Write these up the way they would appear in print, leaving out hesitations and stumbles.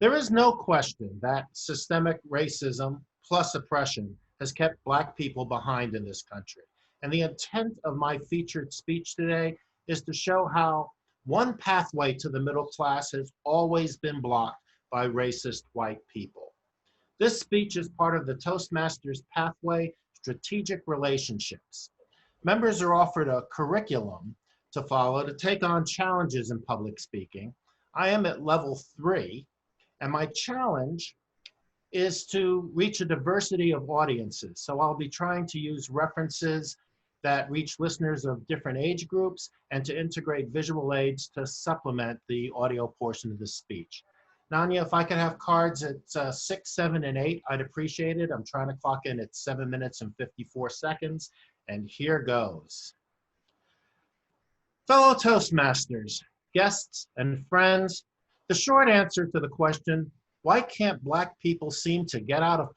There is no question that systemic racism plus oppression has kept Black people behind in this country. And the intent of my featured speech today is to show how one pathway to the middle class has always been blocked by racist white people. This speech is part of the Toastmasters Pathway Strategic Relationships. Members are offered a curriculum to follow to take on challenges in public speaking. I am at level 3, and my challenge is to reach a diversity of audiences. So I'll be trying to use references that reach listeners of different age groups and to integrate visual aids to supplement the audio portion of the speech. Nanya, if I could have cards at 6, 7, and 8, I'd appreciate it. I'm trying to clock in at 7 minutes and 54 seconds, and here goes. Fellow Toastmasters, guests, and friends, the short answer to the question, why can't Black people seem to get out of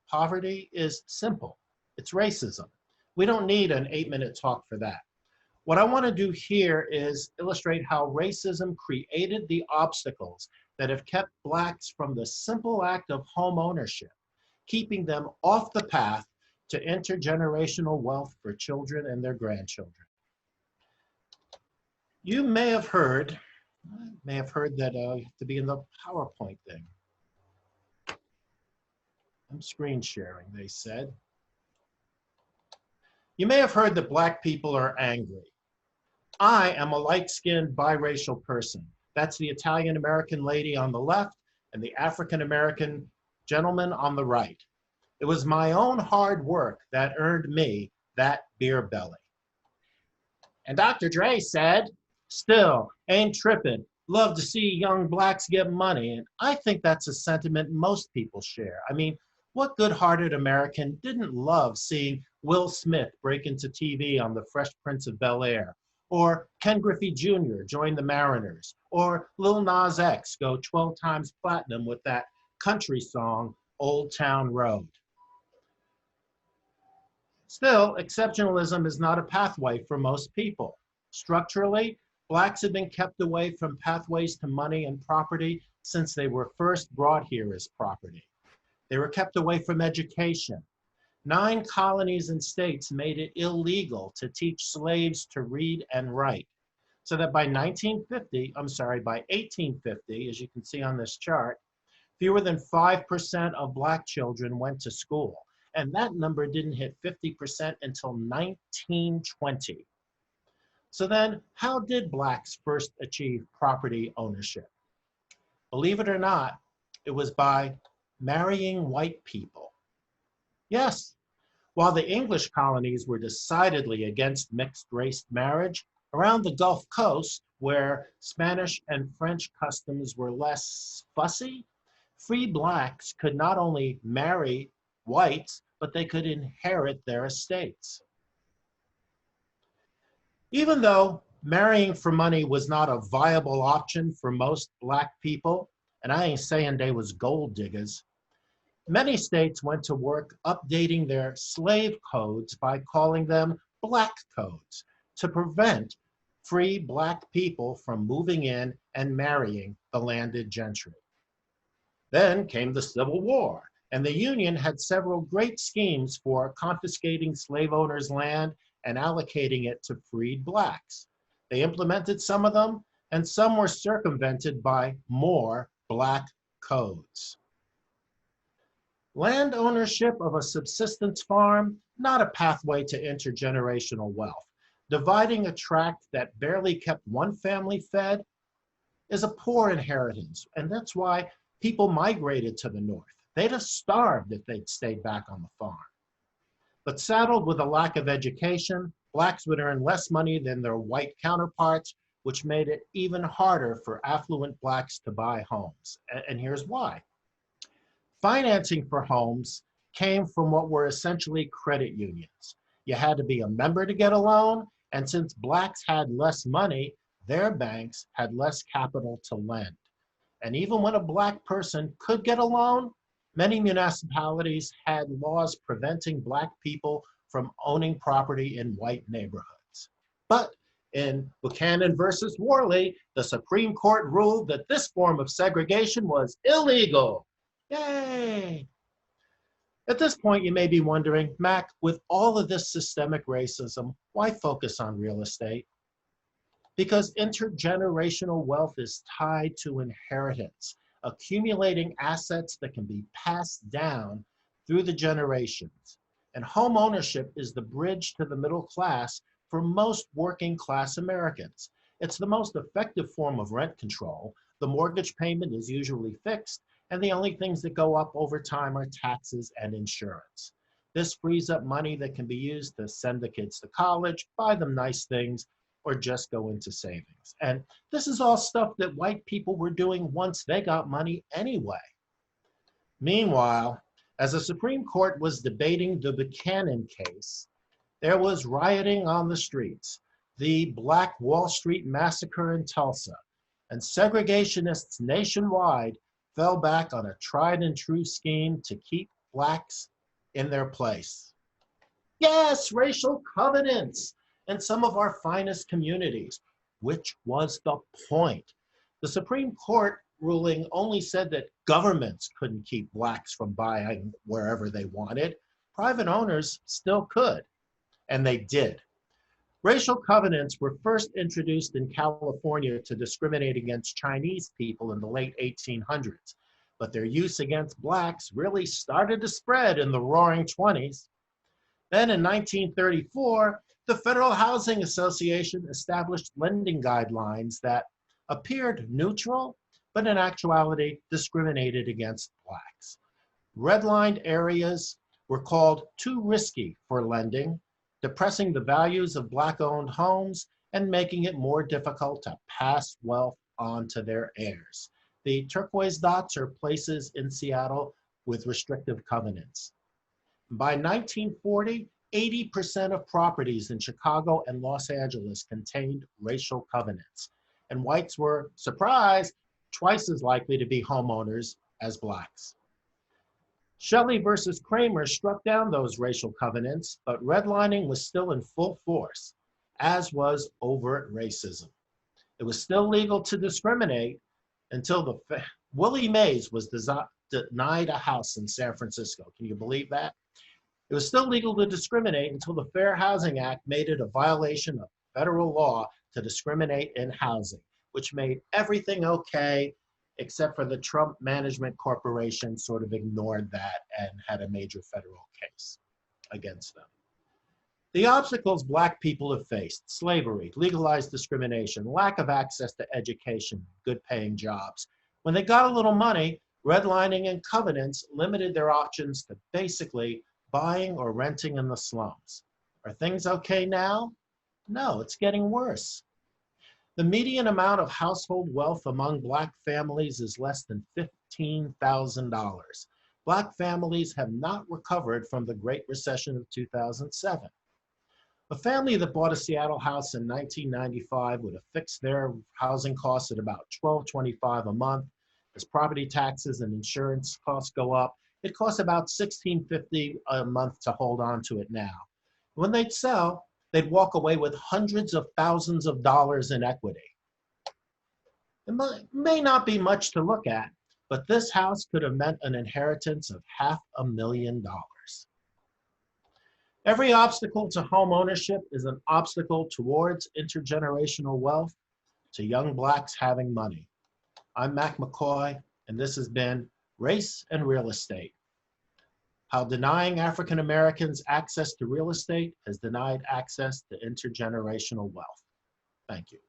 poverty is simple. It's racism. We don't need an 8-minute talk for that. What I want to do here is illustrate how racism created the obstacles that have kept Blacks from the simple act of home ownership, keeping them off the path to intergenerational wealth for children and their grandchildren. You may have heard that you have to be in the PowerPoint thing. I'm screen sharing, they said. You may have heard that Black people are angry. I am a light-skinned biracial person. That's the Italian-American lady on the left and the African-American gentleman on the right. It was my own hard work that earned me that beer belly. And Dr. Dre said, still, ain't tripping. Love to see young Blacks get money. And I think that's a sentiment most people share. I mean, what good-hearted American didn't love seeing Will Smith break into TV on The Fresh Prince of Bel-Air, or Ken Griffey Jr. join the Mariners, or Lil Nas X go 12 times platinum with that country song, Old Town Road. Still, exceptionalism is not a pathway for most people. Structurally, Blacks have been kept away from pathways to money and property since they were first brought here as property. They were kept away from education. 9 colonies and states made it illegal to teach slaves to read and write. So that by 1850, as you can see on this chart, fewer than 5% of Black children went to school. And that number didn't hit 50% until 1920. So then, how did Blacks first achieve property ownership? Believe it or not, it was by marrying white people. Yes, while the English colonies were decidedly against mixed-race marriage, around the Gulf Coast, where Spanish and French customs were less fussy, free Blacks could not only marry whites, but they could inherit their estates. Even though marrying for money was not a viable option for most Black people, and I ain't saying they was gold diggers, many states went to work updating their slave codes by calling them Black codes to prevent free Black people from moving in and marrying the landed gentry. Then came the Civil War, and the Union had several great schemes for confiscating slave owners' land and allocating it to freed Blacks. They implemented some of them, and some were circumvented by more Black codes. Land ownership of a subsistence farm, not a pathway to intergenerational wealth. Dividing a tract that barely kept one family fed is a poor inheritance, and that's why people migrated to the north. They'd have starved if they'd stayed back on the farm. But saddled with a lack of education, Blacks would earn less money than their white counterparts, which made it even harder for affluent Blacks to buy homes. And here's why. Financing for homes came from what were essentially credit unions. You had to be a member to get a loan, and since Blacks had less money, their banks had less capital to lend. And even when a Black person could get a loan, many municipalities had laws preventing Black people from owning property in white neighborhoods. But In Buchanan versus Worley, the Supreme Court ruled that this form of segregation was illegal. Yay! At this point, you may be wondering, Mac, with all of this systemic racism, why focus on real estate? Because intergenerational wealth is tied to inheritance, accumulating assets that can be passed down through the generations. And home ownership is the bridge to the middle class for most working class Americans. It's the most effective form of rent control. The mortgage payment is usually fixed, and the only things that go up over time are taxes and insurance. This frees up money that can be used to send the kids to college, buy them nice things, or just go into savings. And this is all stuff that white people were doing once they got money anyway. Meanwhile, as the Supreme Court was debating the Buchanan case, there was rioting on the streets, the Black Wall Street massacre in Tulsa, and segregationists nationwide fell back on a tried and true scheme to keep blacks in their place. Yes, racial covenants in some of our finest communities, which was the point. The Supreme Court ruling only said that governments couldn't keep blacks from buying wherever they wanted. Private owners still could, and they did. Racial covenants were first introduced in California to discriminate against Chinese people in the late 1800s, but their use against blacks really started to spread in the roaring 20s. Then in 1934, the Federal Housing Association established lending guidelines that appeared neutral, but in actuality discriminated against blacks. Redlined areas were called too risky for lending, depressing the values of black-owned homes and making it more difficult to pass wealth on to their heirs. The turquoise dots are places in Seattle with restrictive covenants. By 1940, 80% of properties in Chicago and Los Angeles contained racial covenants, and whites were, surprised, twice as likely to be homeowners as blacks. Shelley versus Kramer struck down those racial covenants, but redlining was still in full force, as was overt racism. It was still legal to discriminate until Willie Mays was denied a house in San Francisco. Can you believe that? It was still legal to discriminate until the Fair Housing Act made it a violation of federal law to discriminate in housing, which made everything okay, except for the Trump Management Corporation sort of ignored that and had a major federal case against them. The obstacles black people have faced: slavery, legalized discrimination, lack of access to education, good paying jobs. When they got a little money, redlining and covenants limited their options to basically buying or renting in the slums. Are things okay now? No, it's getting worse. The median amount of household wealth among black families is less than $15,000. Black families have not recovered from the Great Recession of 2007. A family that bought a Seattle house in 1995 would have fixed their housing costs at about $1,225 a month. As property taxes and insurance costs go up, it costs about $1,650 a month to hold on to it now. When they'd sell, they'd walk away with hundreds of thousands of dollars in equity. It may not be much to look at, but this house could have meant an inheritance of $500,000. Every obstacle to home ownership is an obstacle towards intergenerational wealth, to young blacks having money. I'm Mack McCoy, and this has been Race and Real Estate: How Denying African Americans Access to Real Estate Has Denied Access to Intergenerational Wealth. Thank you.